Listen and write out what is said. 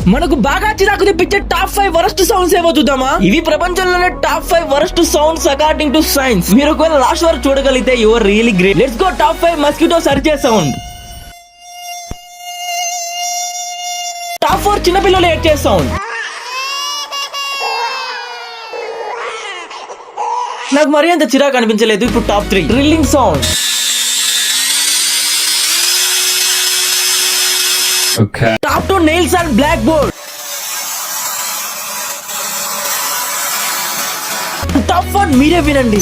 మనకు బాగా చిరాకు తెప్పించే టాప్ 5 వరస్ట్ సౌండ్స్ ఏవో చూద్దామా. ఇవి ప్రపంచంలోనే top 5 worst sounds according to science. మీరు ఒకవేళ లాస్ట్ వరకు చూడగలిగితే you are really great. Let's go top 5 mosquito సర్చే సౌండ్. టాప్ 4 చిన్నపిల్లలు ఏడ్చే సౌండ్. నాకు మరీ అంత చిరాకు అనిపించలేదు. ఇప్పుడు top 3 drilling sound. Okay. Top 2 nails and blackboard. Top 1 మీరే వినండి.